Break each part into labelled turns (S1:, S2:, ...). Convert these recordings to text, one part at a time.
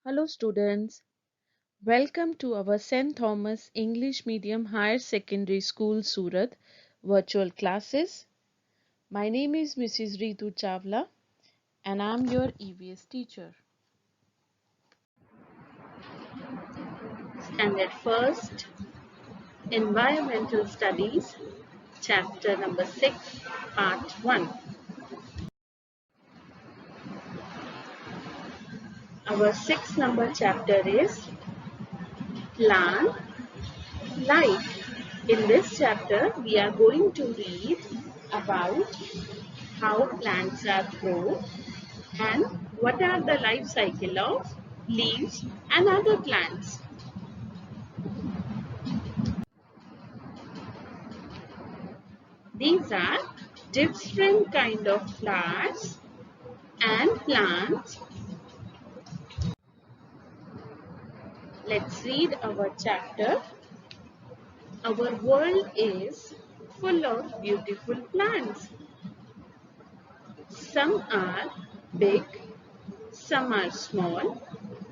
S1: Hello students, welcome to our St. Thomas English Medium Higher Secondary School Surat virtual classes. My name is Mrs. Ritu Chawla and I am your EVS teacher. Standard First, Environmental Studies, Chapter number 6, Part 1. Our 6th number chapter is Plant Life. In this chapter, we are going to read about how plants are grown and what are the life cycle of leaves and other plants. These are different kind of flowers and plants. Let's read our chapter. Our world is full of beautiful plants. Some are big, some are small,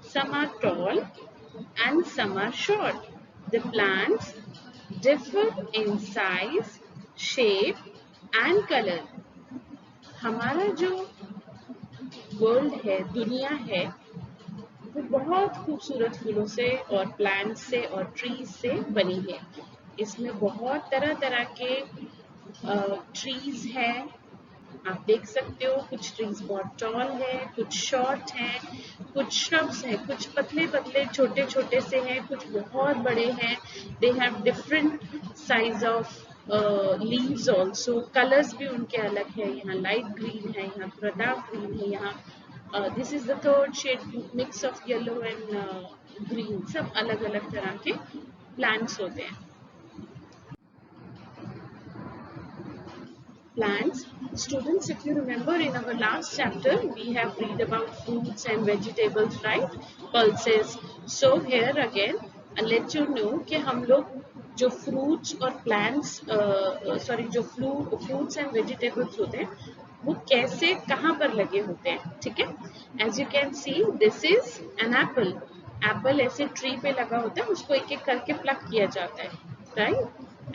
S1: some are tall and some are short. The plants differ in size, shape and color. हमारा जो world है, दुनिया है, वो बहुत खूबसूरत फूलों से और प्लांट्स से और ट्रीज से बनी है. इसमें बहुत तरह तरह के ट्रीज हैं. आप देख सकते हो कुछ ट्रीज बहुत टॉल है, कुछ शॉर्ट हैं, कुछ श्रब्स हैं, कुछ पतले पतले छोटे छोटे से हैं, कुछ बहुत बड़े हैं. They have different size of leaves also. Colours भी उनके अलग है. यहाँ लाइट ग्रीन है, यहाँ थोड़ा डार्क ग्रीन है, यहाँ this is the third shade mix of yellow and green. सब अलग अलग तरह के प्लांट्स होते हैं. Plants. Students, if you remember in our last chapter, we have read about fruits and vegetables, right? Pulses. So here again, I'll let you know कि हम लोग जो fruits और plants, जो fruits and vegetables होते हैं, वो कैसे कहाँ पर लगे होते हैं, ठीक है? As you can see, this is an apple. Apple ऐसे tree पे लगा होता है, उसको एक एक करके pluck किया जाता है, right?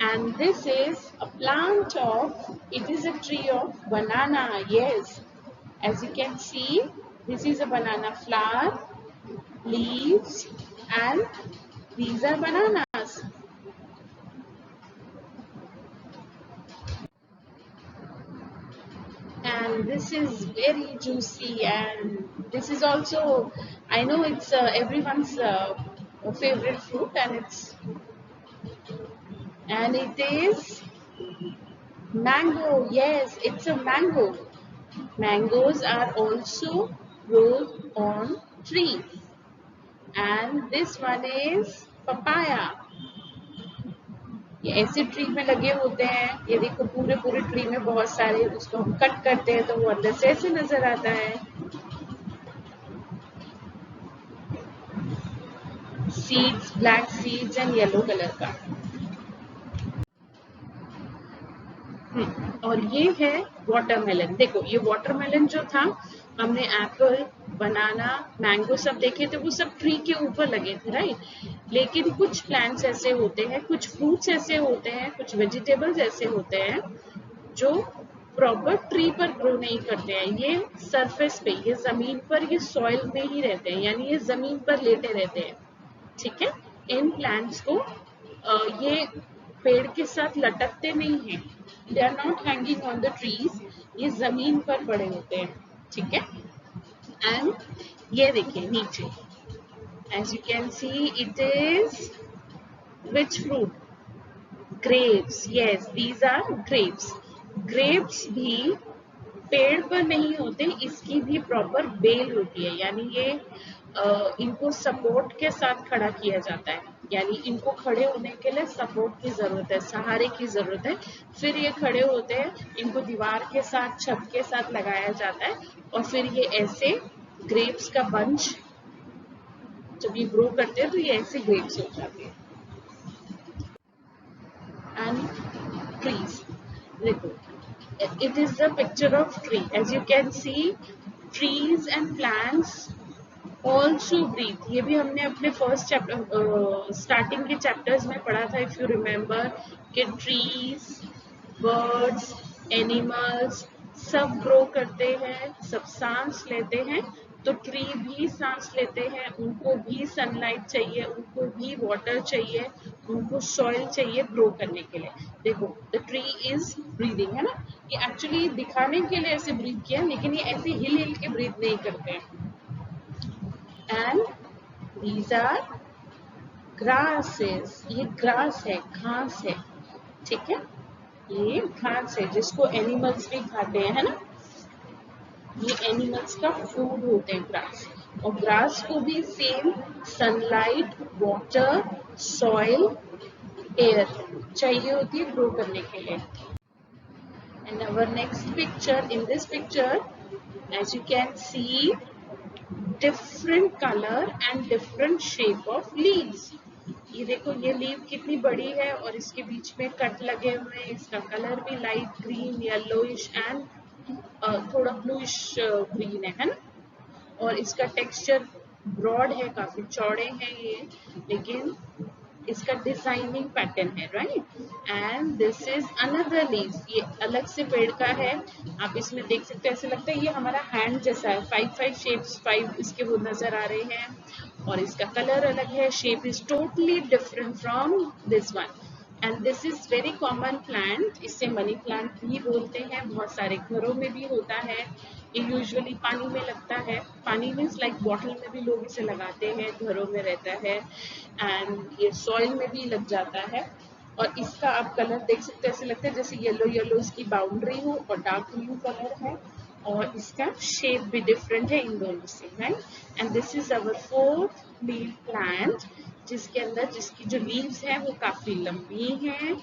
S1: And this is a plant of, it is a tree of banana, yes. As you can see, this is a banana flower, leaves and these are bananas. And this is very juicy and this is also, I know it's everyone's favorite fruit and it is mango. Yes, it's a mango. Mangoes are also grown on trees. And this one is papaya. ये ऐसे tree में लगे होते हैं. ये देखो पूरे पूरे ट्री में बहुत सारे. उसको हम कट करते हैं तो वो अंदर से ऐसे नजर आता है. Seeds, black seeds and yellow colour का. और ये है वाटरमेलन. देखो ये वाटरमेलन जो था, हमने एप्पल, बनाना, मैंगो सब देखे थे, वो सब ट्री के ऊपर लगे थे, राइट? लेकिन कुछ प्लांट्स ऐसे होते हैं, कुछ फ्रूट्स ऐसे होते हैं, कुछ वेजिटेबल्स ऐसे होते हैं जो प्रॉपर ट्री पर ग्रो नहीं करते हैं. ये सरफेस पे, ये जमीन पर, ये सॉइल में ही रहते हैं, यानी ये जमीन पर लेटे रहते हैं, ठीक है? इन प्लांट्स को ये पेड़ के साथ लटकते नहीं हैं. They are not hanging on the trees. ये जमीन पर पड़े होते हैं, ठीक है? एंड ये देखिए नीचे, as you can see, it is which fruit? Grapes. Yes, these are grapes. Grapes भी पेड़ पर नहीं होते, इसकी भी प्रॉपर बेल होती है, यानी ये इनको सपोर्ट के साथ खड़ा किया जाता है. यानी इनको खड़े होने के लिए सपोर्ट की जरूरत है, सहारे की जरूरत है, फिर ये खड़े होते हैं. इनको दीवार के साथ, छत के साथ लगाया जाता है और फिर ये ऐसे ग्रेप्स का बंच जब ये ग्रो करते हैं तो ये ऐसे ग्रेप्स हो जाते हैं. एंड ट्रीज, देखो it is the picture of tree. As you can see, trees and plants also breathe, ये भी हमने अपने फर्स्ट चैप्टर स्टार्टिंग के चैप्टर्स में पढ़ा था, इफ यू रिमेम्बर, कि ट्रीज, बर्ड्स, एनिमल्स सब ग्रो करते हैं, सब सांस लेते हैं। तो ट्री भी सांस लेते हैं, उनको भी सनलाइट चाहिए, उनको भी वाटर चाहिए, उनको सॉइल चाहिए ग्रो करने के लिए। देखो द ट्री इज ब्रीदिंग, है ना, ये एक्चुअली दिखाने के लिए ऐसे ब्रीथ किया, लेकिन ये ऐसे हिल हिल के ब्रीथ नहीं करते हैं। एंड दीज आर ग्रासेस, ये ग्रास है, घास है, ठीक है, ये घास है जिसको एनिमल्स भी खाते हैं, है ना, ये एनिमल्स का फूड होते हैं ग्रास। और ग्रास को भी same sunlight, water, soil, air चाहिए होती है ग्रो करने के लिए। And our next picture, in this picture as you can see, different color and different shape of leaves. ये देखो, ये लीव कितनी बड़ी है और इसके बीच में कट लगे हुए हैं, इसका कलर भी लाइट ग्रीन, येलोइश एंड थोड़ा ब्लूइश ग्रीन है ना, और इसका टेक्सचर ब्रॉड है, काफी चौड़े हैं ये, लेकिन इसका डिजाइनिंग पैटर्न है, right. And this is another leave, ये अलग से पेड़ का है, आप इसमें देख सकते हैं, ऐसे लगता है ये हमारा हैंड जैसा है, 5 शेप्स, 5 इसके वो नजर आ रहे हैं, और इसका कलर अलग है, shape is totally different from this one. And this is very common plant, इसे मनी प्लांट भी बोलते हैं, बहुत सारे घरों में भी होता है, ये यूजुअली पानी में लगता है, पानी मीन्स लाइक बॉटल में भी लोग इसे लगाते हैं, घरों में रहता है, एंड ये सॉइल में भी लग जाता है। और इसका आप कलर देख सकते हैं, ऐसे लगता है जैसे येलो येलो इसकी बाउंड्री हो और डार्क ब्लू कलर है, और इसका शेप भी डिफरेंट है इन दोनों से, right. And this is our fourth leave plant, जिसके अंदर जिसकी जो लीव्स हैं वो काफी लंबी हैं,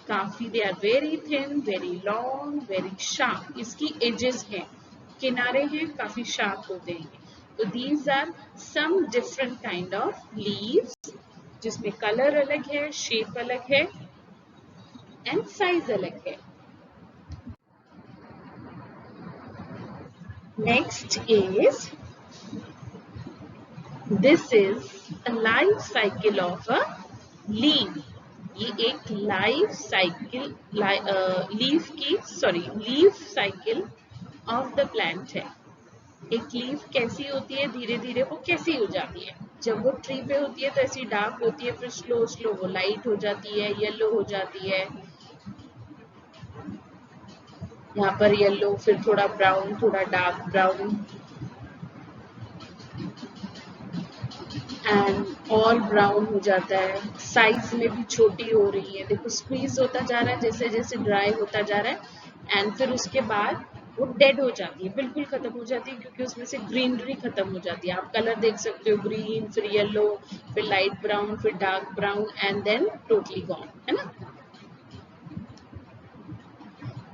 S1: काफी they are very thin, very long, very sharp, इसकी एजेस हैं, किनारे हैं, काफी शार्प होते हैं। तो these are some different kind of leaves, जिसमें कलर अलग है, शेप अलग है एंड साइज अलग है। Next is, this is a life cycle of a leave, ये एक लाइफ साइकिल, लीफ की, sorry, leaf cycle of the plant है। एक लीफ कैसी होती है, धीरे धीरे वो कैसी हो जाती है, जब वो ट्री पे होती है तो ऐसी डार्क होती है, फिर स्लो स्लो वो लाइट हो जाती है, येलो हो जाती है, यहाँ पर येलो, फिर थोड़ा ब्राउन, थोड़ा डार्क ब्राउन, एंड और ब्राउन हो जाता है, साइज में भी छोटी हो रही है, देखो स्क्वीज होता जा रहा है जैसे जैसे ड्राई होता जा रहा है, एंड फिर उसके बाद वो डेड हो जाती है, बिल्कुल खत्म हो जाती है, क्योंकि उसमें से ग्रीनरी खत्म हो जाती है। आप कलर देख सकते हो, ग्रीन, फिर येलो, फिर लाइट ब्राउन, फिर dark brown, and then totally gone, है ना।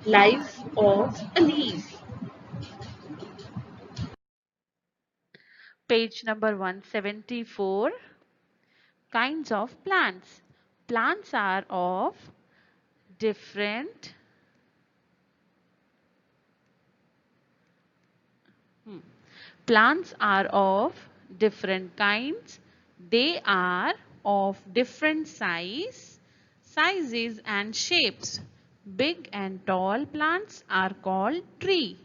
S1: Life of a leaf,
S2: Page number 174. Kinds of plants. Plants are of different Plants are of different kinds. They are of different sizes and shapes. Big and tall plants are called tree.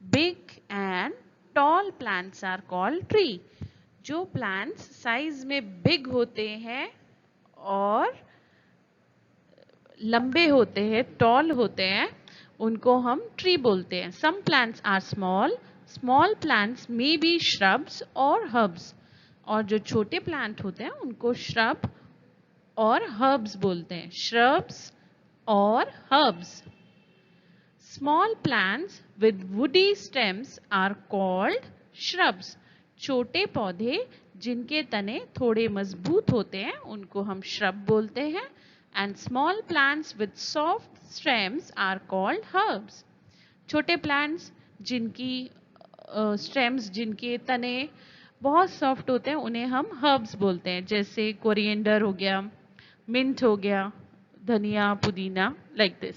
S2: Big and tall plants are called tree. जो plants size में big होते हैं और लंबे होते हैं, toll होते हैं, उनको हम ट्री बोलते हैं. Some plants are small. Small plants may be shrubs और हर्ब्स. और जो छोटे प्लांट होते हैं उनको श्रब और हर्ब्स बोलते हैं. श्रब्स और herbs. Small plants with woody stems are called shrubs. छोटे पौधे जिनके तने थोड़े मजबूत होते हैं उनको हम shrub बोलते हैं. And small plants with soft stems are called herbs. छोटे plants जिनकी stems, जिनके तने बहुत soft होते हैं उन्हें हम herbs बोलते हैं. जैसे coriander हो गया, mint हो गया, धनिया, पुदीना, like this.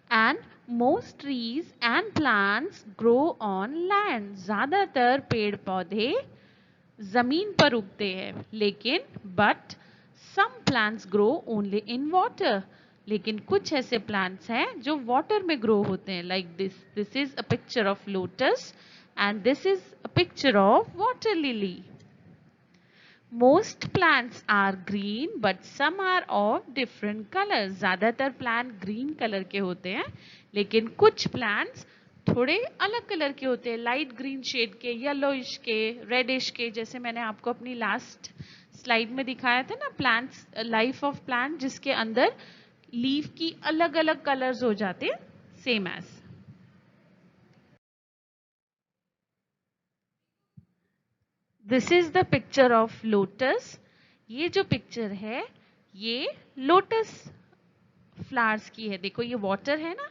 S2: And Most trees and plants grow on land. ज्यादातर पेड़ पौधे जमीन पर उगते हैं, लेकिन but some plants grow only in water. लेकिन कुछ ऐसे plants हैं जो water में grow होते हैं. Like this is a picture of lotus and this is a picture of water lily. Most plants are green but some are of different colors. ज़्यादातर plant green color के होते हैं, लेकिन कुछ plants थोड़े अलग कलर के होते हैं, लाइट ग्रीन शेड के, येलोइश के, रेडिश के, जैसे मैंने आपको अपनी लास्ट स्लाइड में दिखाया था ना, प्लांट्स, लाइफ ऑफ प्लांट, जिसके अंदर लीफ की अलग अलग कलर्स हो जाते हैं, same as. This is the picture of lotus. ये जो पिक्चर है ये लोटस फ्लावर्स की है. देखो ये वाटर है ना,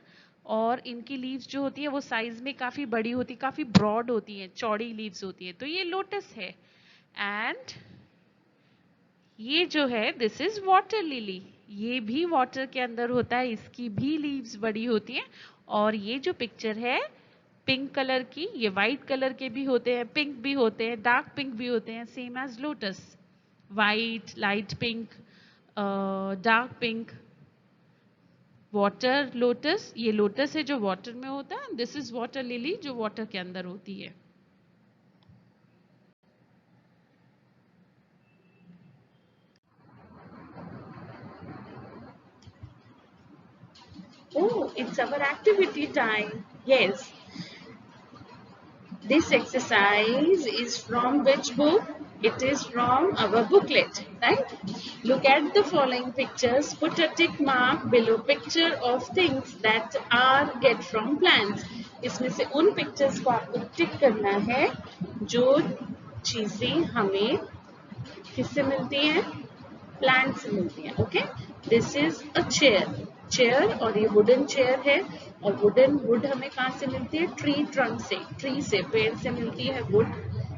S2: और इनकी लीव्स जो होती है वो साइज में काफी बड़ी होती है, काफी ब्रॉड होती है, चौड़ी लीव्स होती है. तो ये लोटस है. एंड ये जो है दिस इज वाटर लिली. ये भी वाटर के अंदर होता है, इसकी भी लीव्स बड़ी होती हैं. और ये जो पिक्चर है पिंक कलर की, ये वाइट कलर के भी होते हैं, पिंक भी होते हैं, डार्क पिंक भी होते हैं, same as lotus. White, light pink, dark pink, water lotus. ये लोटस है जो वाटर में होता है. दिस इज वाटर लिली जो वाटर के अंदर होती है.
S1: Oh, it's our activity time. Yes. This exercise is from which book? It is from our booklet, right? Look at the following pictures. Put a tick mark below picture of things that are get from plants. इसमें से उन pictures को आपको tick करना है जो चीजें हमें किससे मिलती हैं? प्लांट से मिलती हैं. Okay, this is a chair. Chair, और ये वुडन चेयर है. और वुडन वुड हमें कहाँ से मिलती है? ट्री ट्रंक से, ट्री से, पेड़ से मिलती है wood.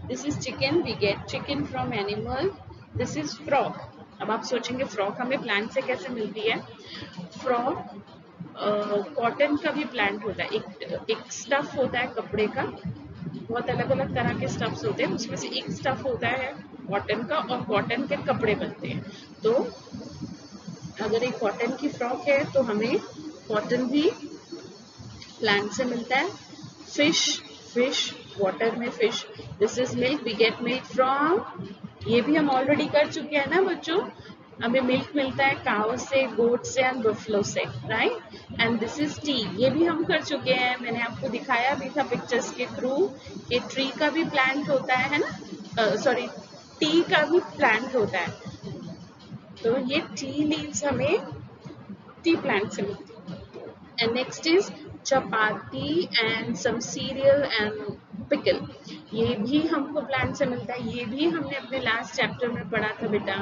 S1: This is chicken. We get chicken from animal. This is frock. अब आप सोचेंगे फ्रॉक हमें प्लांट से कैसे मिलती है? फ्रॉक कॉटन का भी प्लांट होता है. एक स्टफ होता है कपड़े का. बहुत अलग अलग तरह के स्टफ्स होते हैं, उसमें से एक स्टफ होता है कॉटन का, और कॉटन के कपड़े बनते हैं. तो अगर एक कॉटन की फ्रॉक है तो हमें कॉटन भी प्लांट से मिलता है. फिश, फिश वाटर में fish. This is milk. We get milk from, ये भी हम ऑलरेडी कर चुके हैं ना बच्चों. हमें मिल्क मिलता है काउ से, गोट से एंड बफलो से, right. And this is T. ये भी हम कर चुके हैं, मैंने आपको दिखाया भी था पिक्चर्स के थ्रू. ये ट्री का भी प्लांट होता है ना, सॉरी टी का भी प्लांट होता है. तो ये टी लीव्स हमें टी प्लांट से मिलती है. And next is chapati and some cereal and pickle. ये भी हमको प्लांट से मिलता है. ये भी हमने अपने लास्ट चैप्टर में पढ़ा था बेटा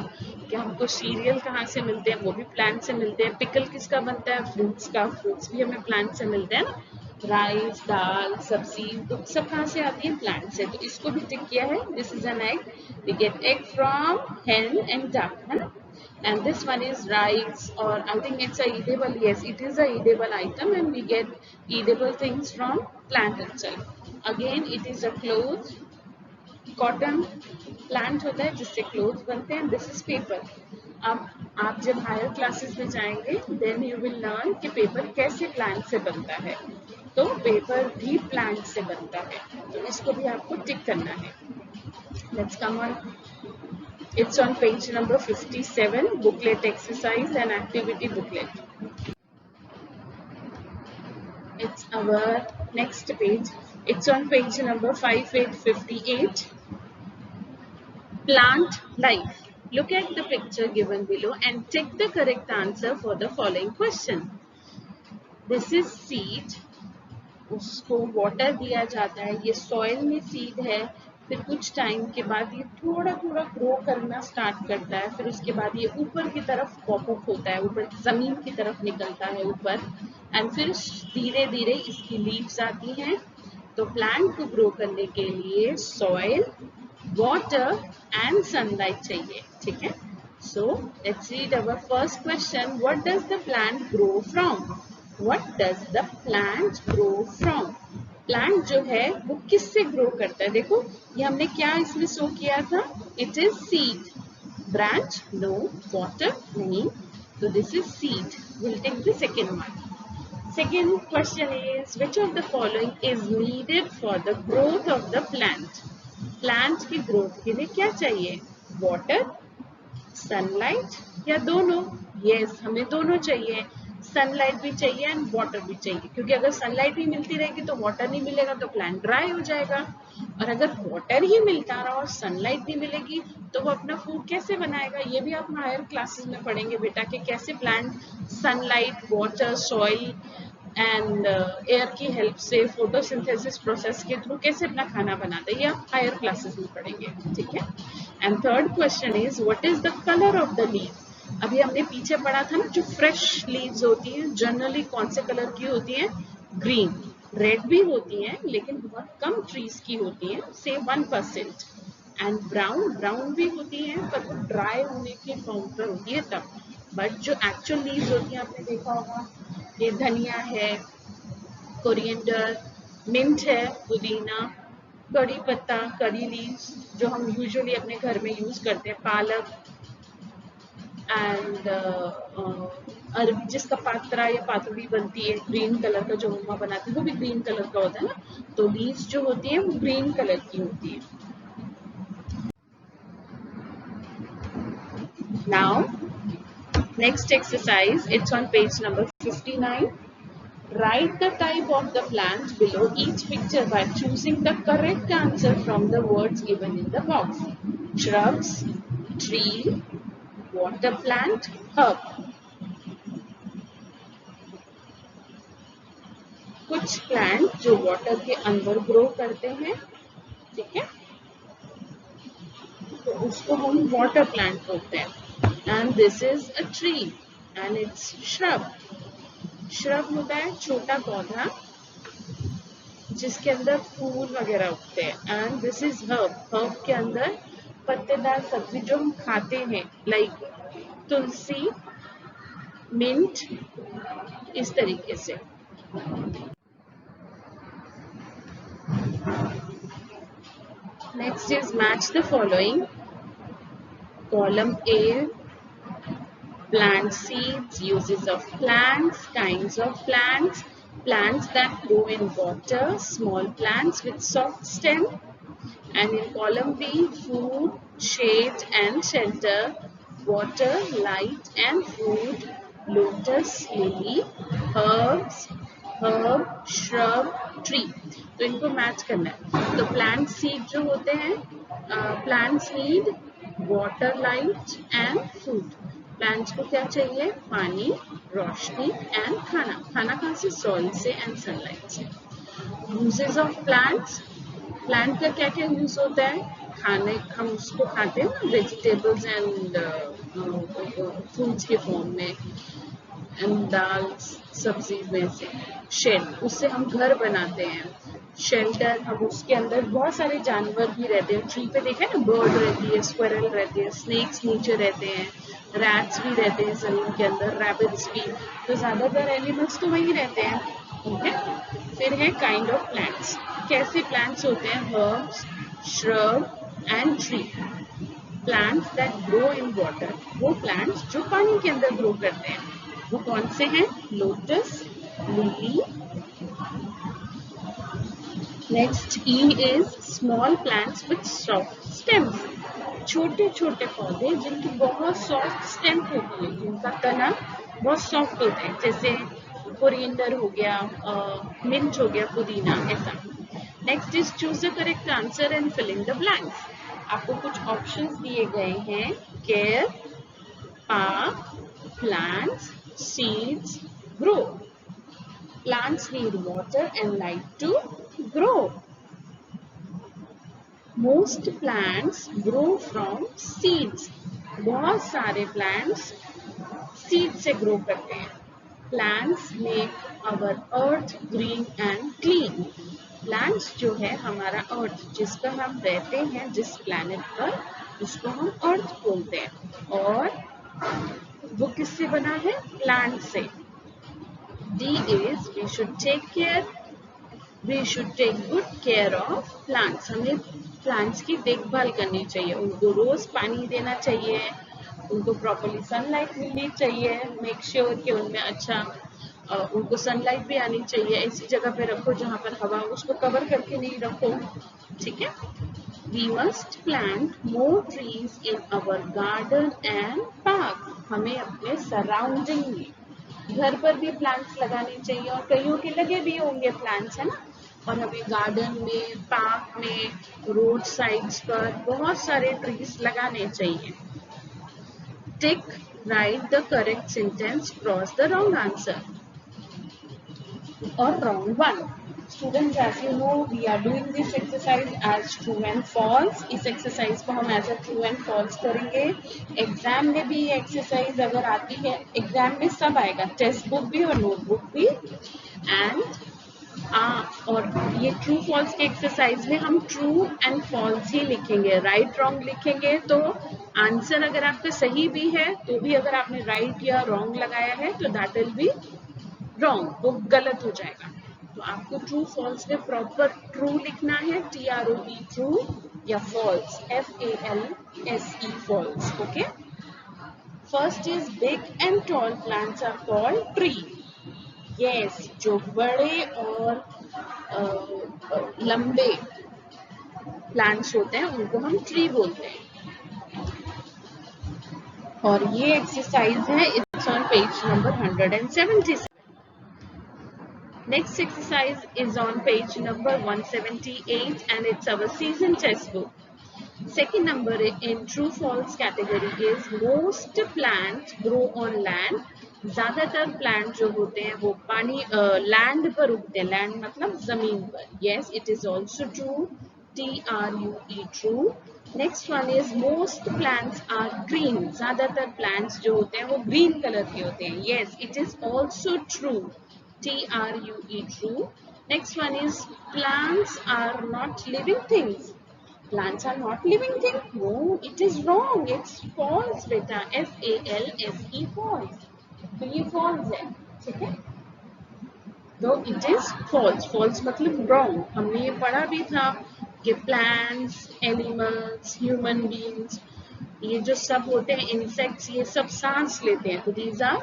S1: कि हमको सीरियल कहाँ से मिलते हैं, वो भी प्लांट से मिलते हैं. पिकल किसका बनता है? फ्रूट्स का. फ्रूट्स भी हमें प्लांट से मिलते हैं ना. राइस, दाल, सब्जी, तो सब कहाँ से आती है? प्लांट से. तो इसको भी टिक किया है. This is an egg. We get egg from hen and duck, है ना. And this one is rice, or I think it's a edible. Yes, it is a edible item, and we get edible things from plant itself. Again, it is a cloth. Cotton plant होता है जिससे clothes बनते हैं. This is paper. अब आप जब higher classes में जाएंगे then you will learn कि पेपर कैसे प्लांट से बनता है. तो पेपर भी प्लांट से बनता है, तो इसको भी आपको टिक करना है. Let's come on. It's on page number 57, booklet exercise and activity booklet. It's our next page. It's on page number 5858. Plant life. Look at the picture given below and take the correct answer for the following question. This is seed. उसको water दिया जाता है. ये soil में seed है. फिर कुछ time के बाद ये थोड़ा थोड़ा ग्रो करना स्टार्ट करता है. फिर उसके बाद ये ऊपर की तरफ पॉपअप होता है, ऊपर जमीन की तरफ निकलता है ऊपर. एंड फिर धीरे धीरे इसकी लीव्स आती हैं. तो प्लांट को ग्रो करने के लिए सॉइल, वाटर एंड सनलाइट चाहिए. ठीक है. So let's read our first question. What does the plant grow from? What does the plant grow from? Plant जो है वो किससे ग्रो करता है? देखो ये हमने क्या इसमें शो किया था, it is seed. Branch no, water नहीं, so this is seed. We'll take the second one. Second question is, which of the following is needed for the growth of the plant? Plant की growth के लिए क्या चाहिए? Water, sunlight या दोनों? Yes, हमें दोनों चाहिए. सनलाइट भी चाहिए एंड वाटर भी चाहिए, क्योंकि अगर सनलाइट ही मिलती रहेगी तो वाटर नहीं मिलेगा तो प्लांट ड्राई हो जाएगा. और अगर वाटर ही मिलता रहा और सनलाइट नहीं मिलेगी तो वो अपना फूड कैसे बनाएगा? ये भी आप हायर क्लासेस में पढ़ेंगे बेटा कि कैसे plant sunlight, water, soil and air की हेल्प से फोटोसिंथेसिस प्रोसेस के थ्रू कैसे अपना खाना बनाते हैं, ये आप हायर क्लासेस में पढ़ेंगे. ठीक है. And third question is, what is the colour of the leaf? अभी हमने पीछे पढ़ा था ना, जो फ्रेश लीव्स होती हैं जनरली कौन से कलर की होती हैं? ग्रीन. रेड भी होती हैं लेकिन बहुत कम ट्रीज की होती हैं, से 1%. एंड ब्राउन भी होती हैं पर वो ड्राई होने के फॉर्म पर होती है तब. बट जो एक्चुअल लीव्स होती हैं आपने देखा होगा, ये धनिया है, कोरिएंडर, मिंट है, पुदीना, कड़ी पत्ता, करी लीव्स जो हम यूजुअली अपने घर में यूज करते हैं, पालक एंड अरबी जिसका पात्रा या पातुड़ी बनती है ग्रीन कलर का, जो मम्मा बनाती है वो भी ग्रीन कलर का होता है ना, तो लीव्स जो होती है वो ग्रीन कलर की होती है. Now next exercise, it's on page number 59. Write the type of the plant below each picture by choosing the correct answer from the words given in the box. Shrubs, tree, water plant, herb. कुछ plant जो water के अंदर grow करते हैं, ठीक है, तो उसको हम वाटर प्लांट बोलते हैं. And this is a tree and it's shrub. Shrub होता है छोटा पौधा जिसके अंदर फूल वगैरह उगते हैं. And this is herb. Herb के अंदर पत्तेदार सब्जी जो हम खाते हैं, लाइक तुलसी, मिंट, इस तरीके से. Next is match the following. Column A, plant seeds, uses of plants, kinds of plants, plants that grow in water, small plants with soft stem. And in column B, food, shade and shelter, water, light and food, lotus, lily, herbs, herb, shrub, tree. तो इनको match करना है. तो plant seed जो होते हैं, plants need water, light and food. Plants को क्या चाहिए? पानी, रोशनी एंड खाना. खाना कहाँ से? सॉइल से एंड सनलाइट से. यूजेस ऑफ प्लांट्स, प्लांट का क्या क्या यूज होता है? खाने, हम उसको खाते हैं ना, वेजिटेबल्स एंड फ्रूट्स के फॉर्म में, एंड दाल सब्जी में से. शेड, उससे हम घर बनाते हैं. शेल्टर, हम उसके अंदर बहुत सारे जानवर भी रहते हैं. ट्री पे देखा है ना, बर्ड रहती है, स्क्विरल रहते हैं, स्नेक्स नीचे रहते हैं, रैट्स भी रहते हैं जमीन के अंदर, रैबिट्स भी. तो ज्यादातर एनिमल्स तो वही रहते हैं. ठीक है. फिर है काइंड ऑफ प्लांट्स. कैसे प्लांट्स होते हैं? Herbs, shrub and tree. Plants that grow in water, वो प्लांट्स जो पानी के अंदर ग्रो करते हैं, वो कौन से हैं? Lotus, lily. Next E is small plants with soft stems. छोटे छोटे पौधे जिनकी बहुत सॉफ्ट स्टेम होती है, जिनका तना बहुत सॉफ्ट होता है, जैसे कोरिएंडर हो गया, मिंट हो गया, पुदीना, ऐसा. Next is choose the correct answer and fill in the blanks. आपको कुछ ऑप्शंस दिए गए हैं. Care, park, plants, seeds, grow. Plants need water and light to grow. Most plants grow from seeds. बहुत सारे plants seed से grow करते हैं. Plants make our earth green and clean. Plants जो है हमारा earth, जिस पर हम रहते हैं, जिस planet पर, उसको हम earth बोलते हैं. और वो किससे बना है? Plant से. D is we should take good care of plants. हमें प्लांट्स की देखभाल करनी चाहिए, उनको रोज पानी देना चाहिए, उनको प्रॉपरली सनलाइट मिलनी चाहिए, मेक श्योर कि उनमें अच्छा उनको सनलाइट भी आनी चाहिए, ऐसी जगह पे रखो जहाँ पर हवा, उसको कवर करके नहीं रखो, ठीक है। We must plant more trees in our garden and park. हमें अपने सराउंडिंग में घर पर भी प्लांट्स लगाने चाहिए, और कईयों के लगे भी होंगे प्लांट्स, है ना। और हमें गार्डन में, पार्क में, रोड साइड्स पर बहुत सारे ट्रीज लगाने चाहिए। Tick, right the correct sentence, cross the wrong answer or wrong one. Students, as you know, we are doing this exercise as true and false. इस exercise को हम as a true and false करेंगे। Exam में भी ये exercise अगर आती है, एग्जाम में सब आएगा, टेक्स्ट बुक भी और नोटबुक भी, एंड और ये ट्रू फॉल्स के एक्सरसाइज में हम ट्रू एंड फॉल्स ही लिखेंगे, राइट रॉन्ग लिखेंगे। तो आंसर अगर आपका सही भी है तो भी अगर आपने राइट या रॉन्ग लगाया है तो दैट विल बी रॉन्ग, वो गलत हो जाएगा। तो आपको ट्रू फॉल्स में प्रॉपर ट्रू लिखना है, TRUE ट्रू, या false FALSE false, okay. First is big and tall plants are called tree. Yes, जो बड़े और लंबे प्लांट्स होते हैं उनको हम ट्री बोलते हैं। और ये एक्सरसाइज है, it's on page number 177। Next exercise is on page number 178 and it's our season test book. Second number in true false category is most plants grow on land. ज्यादातर प्लांट जो होते हैं वो पानी लैंड पर उगते हैं, लैंड मतलब जमीन पर। Yes, it is also true, TRUE true. Next one is most plants are green. ज्यादातर प्लांट्स जो होते हैं वो ग्रीन कलर के होते हैं। Yes, it is also true, TRUE true. Next one is plants are not living things. Plants are not living things. No, it is wrong. It's false, beta. FALSE false. तो ये false है, ठीक है। तो it is false. False मतलब wrong. हमने ये पढ़ा भी था कि plants, animals, human beings, ये जो सब होते हैं, insects, ये सब सांस लेते हैं, तो these are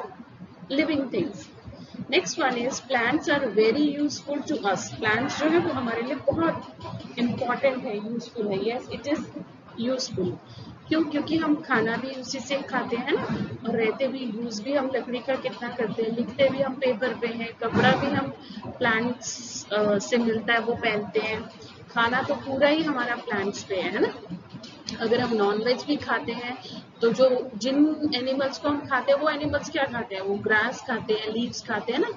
S1: living things. Next one is plants are very useful to us. Plants जो है वो हमारे लिए बहुत इम्पॉर्टेंट है, यूजफुल है। Yes, it is useful. क्यों? क्योंकि हम खाना भी उसी से खाते हैं ना, और रहते भी, यूज भी हम लकड़ी का कितना करते हैं, लिखते भी हम पेपर पे हैं, कपड़ा भी हम प्लांट्स से मिलता है वो पहनते हैं, खाना तो पूरा ही हमारा प्लांट्स पे है ना। अगर हम नॉन वेज भी खाते हैं तो जो जिन एनिमल्स को हम खाते हैं वो एनिमल्स क्या खाते हैं, वो ग्रास खाते हैं, लीव्स खाते हैं ना।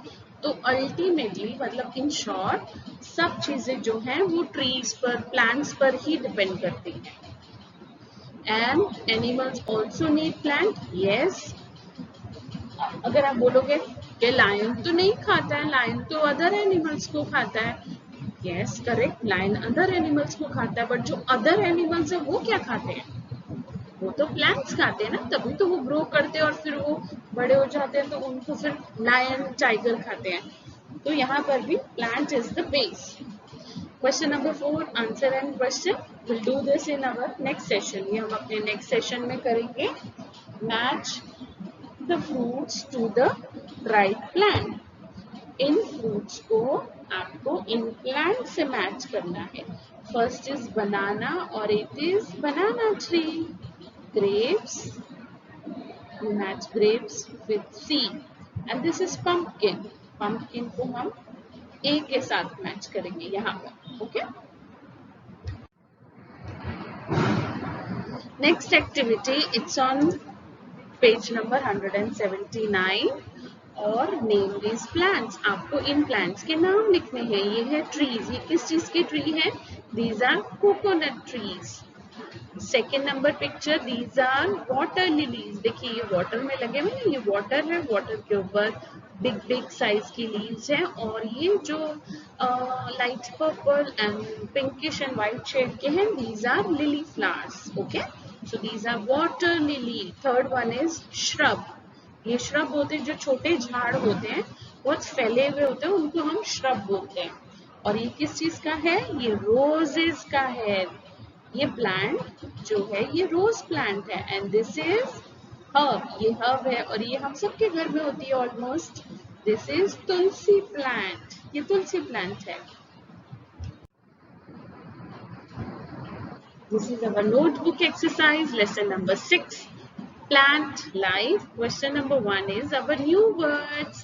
S1: तो अल्टीमेटली मतलब इन शॉर्ट सब चीजें जो हैं वो ट्रीज पर, प्लांट्स पर ही डिपेंड करती हैं। And animals also need plant. Yes, अगर आप बोलोगे कि लायन तो नहीं खाता है, लायन तो अदर एनिमल्स को खाता है। Yes, correct, lion other animals को खाता है, बट जो अदर एनिमल्स है वो क्या खाते हैं, वो तो प्लांट्स खाते हैं ना, तभी तो वो ग्रो करते हैं और फिर वो बड़े हो जाते हैं तो उनको फिर लायन, टाइगर खाते हैं। तो यहाँ पर भी plant is the base. Question number 4, answer and question, will do this in our next session. ये हम अपने नेक्स्ट सेशन में करेंगे। Match the fruits to the right plant. इन फ्रूट्स को आपको इन प्लांट से मैच करना है। फर्स्ट इज बनाना और it is banana tree. grapes, we match grapes with C, and this is pumpkin. pumpkin को हम A के साथ मैच करेंगे यहाँ पर, okay. Next activity, it's on page number 179 और नेम दीज प्लांट्स। आपको इन प्लांट्स के नाम लिखने हैं। ये है ट्रीज, ये किस चीज की ट्री है, these are coconut trees. Second number picture, these are water lilies. देखिए ये वाटर में लगे हुए हैं, ये वाटर है, वाटर के ऊपर बिग बिग साइज की लीव्स है, और ये जो light purple and pinkish and white shade के हैं, these are lily flowers, okay. So these are water lily. Third one is shrub. ये श्रब होते हैं जो छोटे झाड़ होते हैं, बहुत फैले हुए होते हैं उनको हम श्रब बोलते हैं। और ये किस चीज का है? ये रोजेस का है। ये प्लांट जो है ये रोज प्लांट है एंड दिस इज हर्ब। ये हर्ब है और ये हम सबके घर में होती है almost. This is Tulsi plant. ये तुलसी प्लांट है। This is our notebook exercise, lesson number 6, plant life. Question number 1 is our new words.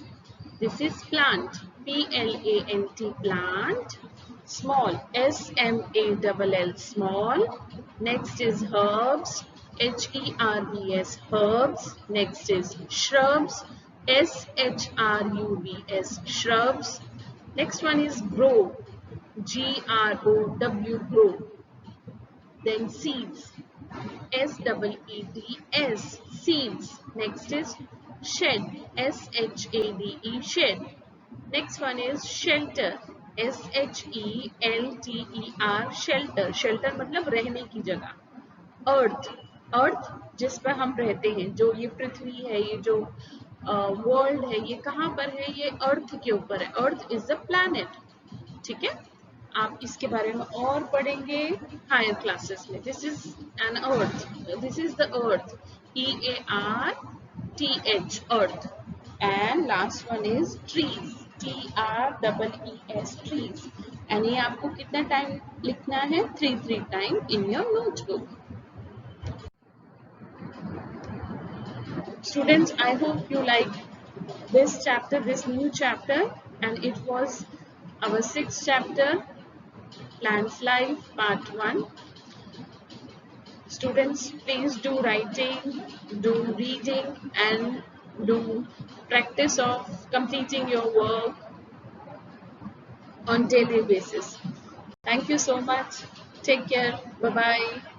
S1: This is plant, P-L-A-N-T, plant. Small, S-M-A-L-L, small. Next is herbs, H-E-R-B-S, herbs. Next is shrubs, S-H-R-U-B-S, shrubs. Next one is grow, G-R-O-W, grow. Then seeds, S-E-E-D-S, seeds. Next is shed, S-H-A-D-E, shed. Next one is shelter, S-H-E-L-T-E-R, shelter. Shelter मतलब रहने की जगह। अर्थ, अर्थ जिस पर हम रहते हैं, जो ये पृथ्वी है, ये जो वर्ल्ड है, ये कहाँ पर है? ये अर्थ के ऊपर है। Earth is a planet. ठीक है, आप इसके बारे में और पढ़ेंगे हायर क्लासेस में। This is N earth, this is the earth, EARTH, earth. And last one is trees, TREES, trees. And ये आपको कितना टाइम लिखना है? 3 time in your notebook. Students, I hope you like this chapter, this new chapter, and it was our 6th chapter, Plants Life, Part 1. Students, please do writing, do reading, and do practice of completing your work on daily basis. Thank you so much. Take care. Bye-bye.